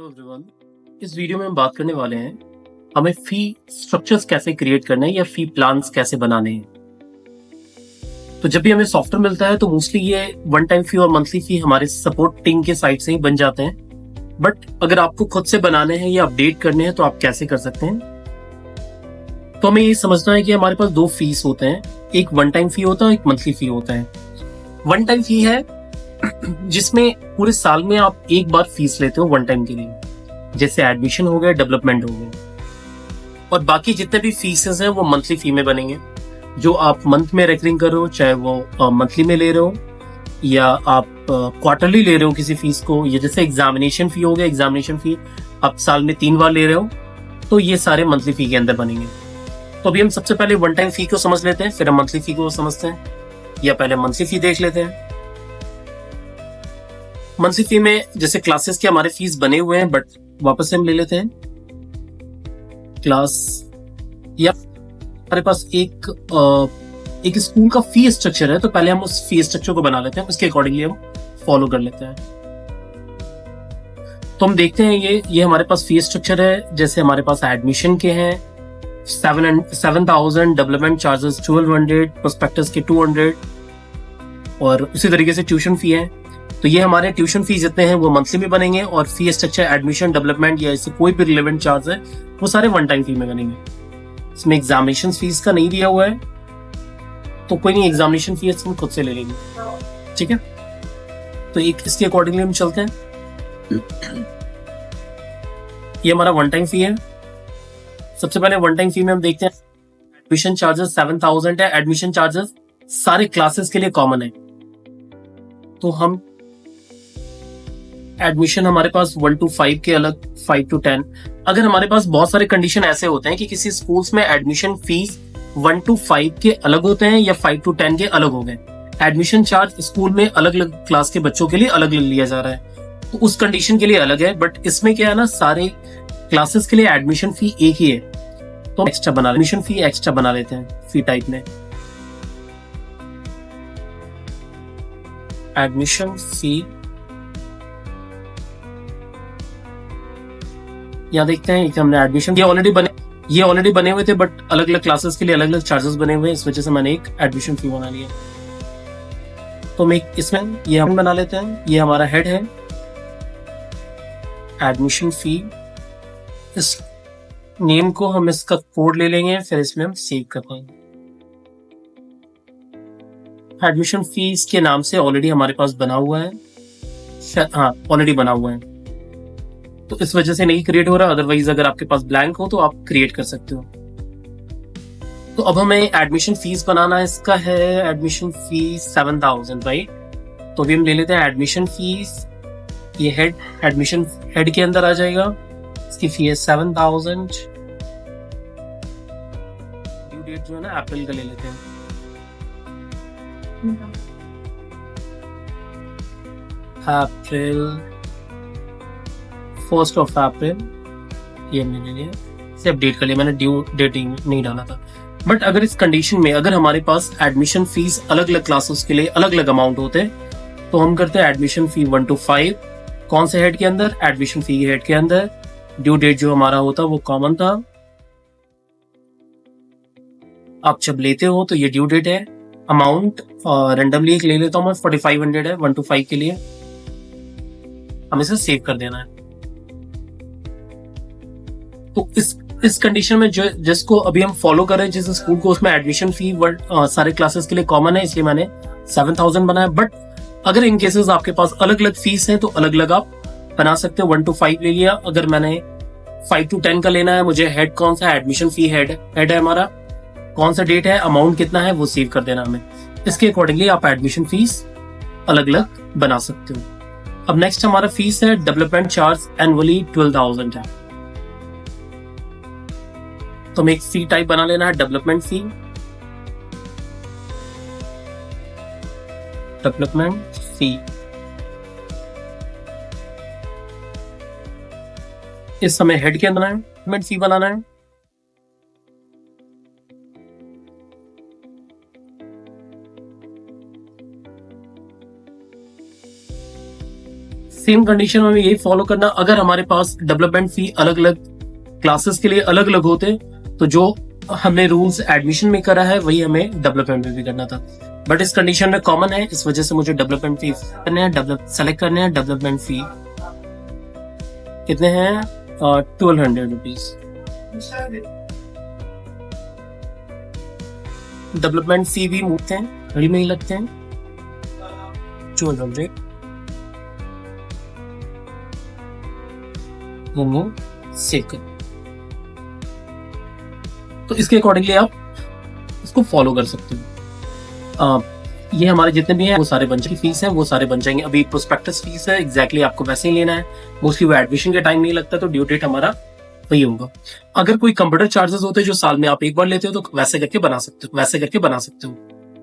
Hello everyone. इस video में हम बात करने वाले हैं हमें फी स्ट्रक्चर्स कैसे क्रिएट करना है या फी प्लान्स कैसे बनाने हैं। तो जब भी हमें सॉफ्टवेयर मिलता है तो मोस्टली ये वन टाइम फी और मंथली फी हमारे सपोर्ट टीम के साइड से ही बन जाते हैं। बट अगर आपको खुद से बनाने हैं या अपडेट करने हैं तो आप कैसे कर सकते हैं। तो हमें ये समझना है कि हमारे पास दो फीस होते हैं, एक वन टाइम फी होता है, एक मंथली फी होता है। वन टाइम फी है जिसमें पूरे साल में आप एक बार फीस लेते हो वन टाइम के लिए, जैसे एडमिशन हो गया, डेवलपमेंट हो गया, और बाकी जितने भी फीसेस हैं वो मंथली फी में बनेंगे। जो आप मंथ में रेकरिंग कर रहे हो, चाहे वो मंथली में ले रहे हो या आप क्वार्टरली ले रहे हो किसी फीस को, या जैसे एग्जामिनेशन फी हो गया, एग्जामिनेशन फी आप साल में 3 बार ले रहे हो, तो ये सारे मंथली फी के अंदर बनेंगे। तो अभी हम सबसे पहले वन टाइम फी को समझ लेते हैं, फिर हम मंथली फी को समझते हैं, या पहले मंथली फी देख लेते हैं। मंथली फी में जैसे क्लासेस के हमारे फीस बने हुए हैं, बट वापस से हम ले लेते हैं क्लास, या हमारे पास एक स्कूल का फी स्ट्रक्चर है, तो पहले हम उस फी स्ट्रक्चर को बना लेते हैं, उसके अकॉर्डिंगली हम फॉलो कर लेते हैं। तो हम देखते हैं ये हमारे पास फी स्ट्रक्चर है। जैसे हमारे पास एडमिशन के हैं 7,000, डेवलपमेंट चार्जेस 1200, प्रोस्पेक्टस के 200, और उसी तरीके से ट्यूशन फी है। तो ये हमारे ट्यूशन फीस जितने हैं वो मंथली में बनेंगे, और फी स्ट्रक्चर एडमिशन, डेवलपमेंट या ऐसे कोई भी रिलेवेंट चार्ज है वो सारे वन टाइम फी में बनेंगे। इसमें एग्जामिनेशन फीस का नहीं दिया हुआ है, तो कोई नहीं, एग्जामिनेशन फीस हम खुद से ले लेंगे, ठीक है। तो एक इसके अकॉर्डिंगली हम चलते हैं। ये हमारा वन टाइम फी है। सबसे पहले वन टाइम फी में हम देखते हैं एडमिशन चार्जेस 7,000 है। एडमिशन चार्जेस सारे क्लासेस के लिए कॉमन है, तो हम एडमिशन हमारे पास 1 to 5 के अलग, 5 to 10। अगर हमारे पास बहुत सारे कंडीशन ऐसे होते हैं कि किसी स्कूल्स में एडमिशन फीस 1 to 5 के अलग होते हैं या 5 to 10 के अलग हो गए, एडमिशन चार्ज स्कूल में अलग अलग क्लास के बच्चों के लिए अलग अलग लिया जा रहा है, तो उस कंडीशन के लिए अलग है। बट इसमें क्या है ना, सारे क्लासेस के लिए एडमिशन फी एक ही है, तो एक्स्ट्रा बना एडमिशन फी एक्स्ट्रा बना लेते हैं फी टाइप में। एडमिशन फी यहाँ देखते हैं कि हमने एडमिशन ये ऑलरेडी बने हुए थे, बट अलग अलग क्लासेस के लिए अलग अलग चार्जेस बने हुए हैं, इस वजह से मैंने एक एडमिशन फी बना लिया। तो मैं इसमें ये हम बना लेते हैं, ये हमारा हेड है एडमिशन फी। इस नेम को हम इसका कोड ले लेंगे, फिर इसमें हम सेव कर पाएंगे। एडमिशन फीस के नाम से ऑलरेडी हमारे पास बना हुआ है, हाँ ऑलरेडी बना हुआ है, तो इस वजह से नहीं क्रिएट हो रहा। अदरवाइज अगर आपके पास ब्लैंक हो तो आप क्रिएट कर सकते हो। तो अब हमें एडमिशन फीस बनाना है, इसका है एडमिशन फीस 7,000, राइट। तो अभी हम ले लेते हैं एडमिशन फीस, ये हेड एडमिशन हेड के अंदर आ जाएगा, इसकी फी है 7,000। ड्यू डेट जो है ना अप्रैल का ले लेते हैं, अप्रैल 1 अप्रैल, ये मैंने लिया, इसे अपडेट कर लिया मैंने, ड्यू डेट नहीं डाला था। बट अगर इस कंडीशन में अगर हमारे पास एडमिशन फीस अलग अलग क्लासेस के लिए अलग अलग अमाउंट होते तो हम करते हैं एडमिशन फी 1 to 5, कौन से हेड के अंदर, एडमिशन फी हेड के अंदर। ड्यू डेट जो हमारा होता वो कॉमन था, आप जब लेते हो तो ये ड्यू डेट है। अमाउंट रेंडमली एक ले लेता हूँ मैं, 4,500 है 1 to 5 के लिए, हमें इसे सेव कर देना है। तो इस कंडीशन में जिसको अभी हम फॉलो कर रहे हैं, जिस स्कूल को, उसमें एडमिशन फी सारे क्लासेस के लिए कॉमन है, इसलिए मैंने 7,000 बनाया। बट अगर इन केसेस आपके पास अलग अलग फीस है तो अलग अलग आप बना सकते हो। 1 to 5 ले लिया, अगर मैंने 5 to 10 का लेना है, मुझे हेड कौन सा, एडमिशन फी हेड है हमारा, कौन सा डेट है, अमाउंट कितना है, वो सेव कर देना हमें। इसके अकॉर्डिंगली आप एडमिशन फीस अलग अलग बना सकते हो। अब नेक्स्ट हमारा फीस है डेवलपमेंट चार्ज, एनुअली 12,000 है, तो हमें एक फी टाइप बना लेना है, डेवलपमेंट फी। डेवलपमेंट फी इस समय हेड के अंदर है, डेवलपमेंट फी बनाना है। सेम कंडीशन में यही फॉलो करना। अगर हमारे पास डेवलपमेंट फी अलग अलग क्लासेस के लिए अलग अलग होते तो जो हमने रूल्स एडमिशन में करा है वही हमें डेवलपमेंट में भी करना था, बट इस कंडीशन में कॉमन है, इस वजह से मुझे डेवलपमेंट फी करने हैं, सेलेक्ट करने हैं। डेवलपमेंट फी कितने हैं? 1200 रुपीज। डेवलपमेंट फी भी मुफ्त हैं, घड़ी में ही लगते हैं 1200। सेव कर, तो इसके अकॉर्डिंगली आप इसको फॉलो कर सकते हो। ये हमारे जितने भी हैं वो सारे बन जाएंगे, फीस है वो सारे बन जाएंगे। अभी प्रोस्पेक्टस फीस है, एग्जैक्टली आपको वैसे ही लेना है, मोस्टली वो एडमिशन के टाइम नहीं लगता, तो ड्यू डेट हमारा वही होगा। अगर कोई कंप्यूटर चार्जेस होते हैं जो साल में आप एक बार लेते हो तो वैसे करके बना सकते हो।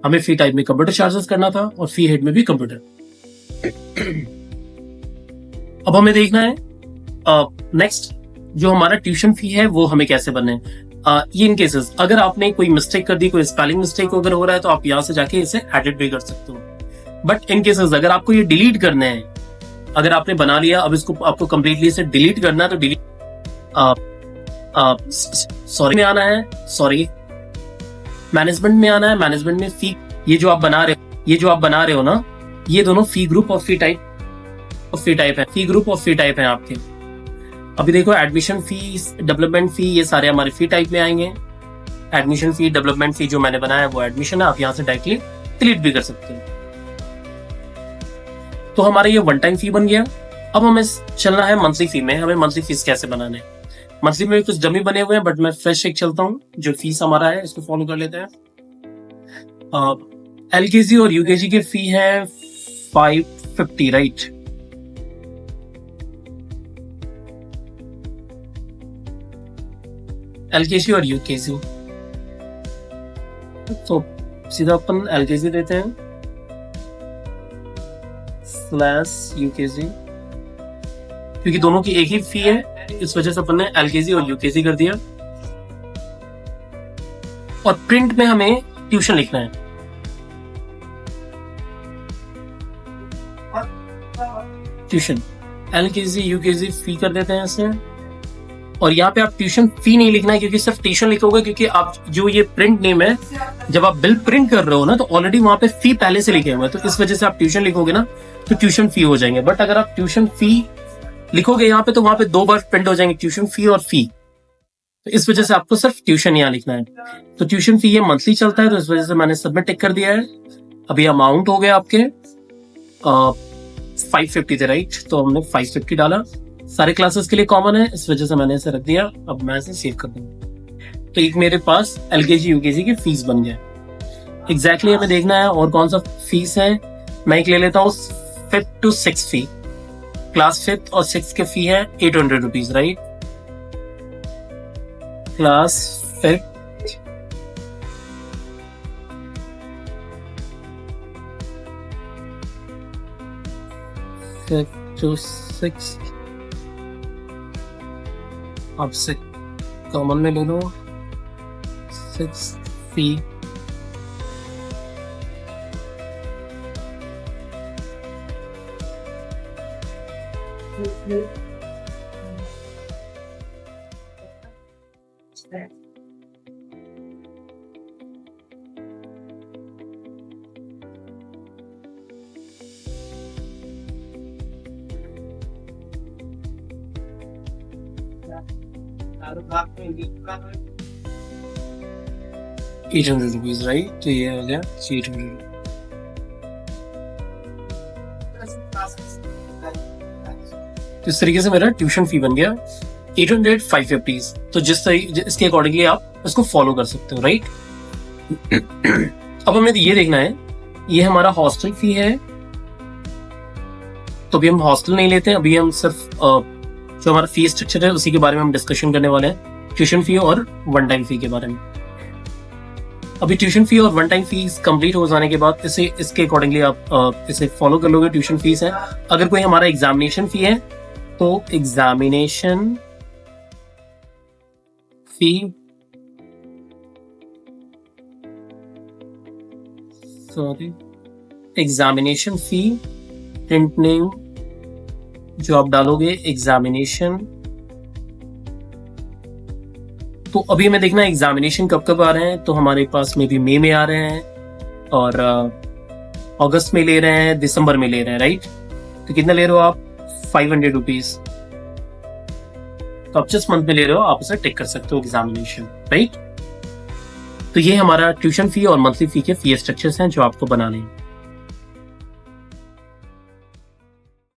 हमें फी टाइप में कंप्यूटर चार्जेस करना था और फी हेड में भी कंप्यूटर। अब हमें देखना है नेक्स्ट जो हमारा ट्यूशन फी है वो हमें कैसे बनना है। ये इन केसेस अगर आपने कोई मिस्टेक कर दी, कोई स्पेलिंग मिस्टेक अगर हो रहा है तो आप यहाँ से जाके इसे एडिट भी कर सकते हो। बट इन केसेस अगर आपको ये डिलीट करना है, अगर आपने बना लिया अब इसको आपको कंप्लीटली इसे डिलीट करना है, तो डिलीट सॉरी में आना है, सॉरी मैनेजमेंट में आना है। मैनेजमेंट में फी, ये जो आप बना रहे हो ना, ये दोनों फी ग्रुप और फी टाइप है, फी ग्रुप और फी टाइप है आपके। अभी देखो एडमिशन फीस, डेवलपमेंट फी, ये सारे हमारे फी टाइप में आएंगे। एडमिशन फी, डेवलपमेंट फी जो मैंने बनाया है वो एडमिशन है, आप यहाँ से डायरेक्टली डिलीट भी कर सकते हैं। तो हमारा ये वन टाइम फी बन गया। अब हमें चलना है मंथली फी में। हमें मंथली फीस कैसे बनाने हैं? मंथली में कुछ डमी बने हुए हैं, बट मैं फ्रेश एक चलता हूँ। जो फीस हमारा है इसको फॉलो कर लेते हैं। एलकेजी और यूकेजी की फी है 550, राइट? एलकेजी और यूकेजी, तो सीधा अपन एलकेजी देते हैं स्लैश यूकेजी, क्योंकि दोनों की एक ही फी है, इस वजह से अपन ने एलकेजी और यूकेजी कर दिया। और प्रिंट में हमें ट्यूशन लिखना है। ट्यूशन एलकेजी यूकेजी फी कर देते हैं ऐसे। और यहाँ पे आप ट्यूशन फी नहीं लिखना है, क्योंकि सिर्फ ट्यूशन लिखोगे, क्योंकि आप जो ये प्रिंट नेम है, जब आप बिल प्रिंट कर रहे हो ना तो ऑलरेडी वहां पे फी पहले से लिखे हुए हैं, तो इस वजह से आप ट्यूशन लिखोगे ना तो ट्यूशन फी हो जाएंगे। बट अगर आप ट्यूशन फी लिखोगे यहाँ पे तो वहां पे दो बार प्रिंट हो जाएंगे, ट्यूशन फी और फी, तो इस वजह से आपको सिर्फ ट्यूशन यहाँ लिखना है। तो ट्यूशन फी ये मंथली चलता है, तो इस वजह से मैंने सबमिट टिक कर दिया है। अभी अमाउंट हो गया आपके 550 थे, राइट? तो हमने 550 डाला, सारे क्लासेस के लिए कॉमन है, इस वजह से मैंने इसे रख दिया। अब मैं इसे सेव कर दूंगा, तो एक मेरे पास एलकेजी यूकेजी की फीस बन गया। एग्जैक्टली हमें देखना है और कौन सा फीस है। मैं एक ले लेता हूँ 5th to 6th fee. Class 5th और 6th के फी है 800 rupees, right? Class 5th to 6th, आप से कॉमन में ले लो 6th फी। ₹800, राइट? तो ये हो गया 800। तो इस तरीके से मेरा ट्यूशन फी बन गया 800 550। तो इसके अकॉर्डिंगली आप इसको फॉलो कर सकते हो, राइट? अब हमें ये देखना है, ये हमारा हॉस्टल फी है, तो अभी हम हॉस्टल नहीं लेते हैं, अभी हम सिर्फ जो हमारा फी स्ट्रक्चर है उसी के बारे में हम डिस्कशन करने वाले हैं, ट्यूशन फी और वन टाइम फी के बारे में। अभी ट्यूशन फी और वन टाइम फीस कंप्लीट हो जाने के बाद इसके अकॉर्डिंगली आप इसे फॉलो कर लोगे। ट्यूशन फीस है, अगर कोई हमारा एग्जामिनेशन फी है तो एग्जामिनेशन फी एग्जामिनेशन फी, प्रिंट नेम, जो आप डालोगे एग्जामिनेशन। तो अभी हमें देखना है एग्जामिनेशन कब कब आ रहे हैं। तो हमारे पास में भी मई में आ रहे हैं और अगस्त में ले रहे हैं, दिसंबर में ले रहे हैं, राइट। तो कितना ले रहे हो आप? 500 रुपीज। तो आप जिस मंथ में ले रहे हो आप उसे टिक कर सकते हो एग्जामिनेशन, राइट। तो ये हमारा ट्यूशन फी और मंथली फी के फी स्ट्रक्चर्स हैं जो आपको बनाने हैं।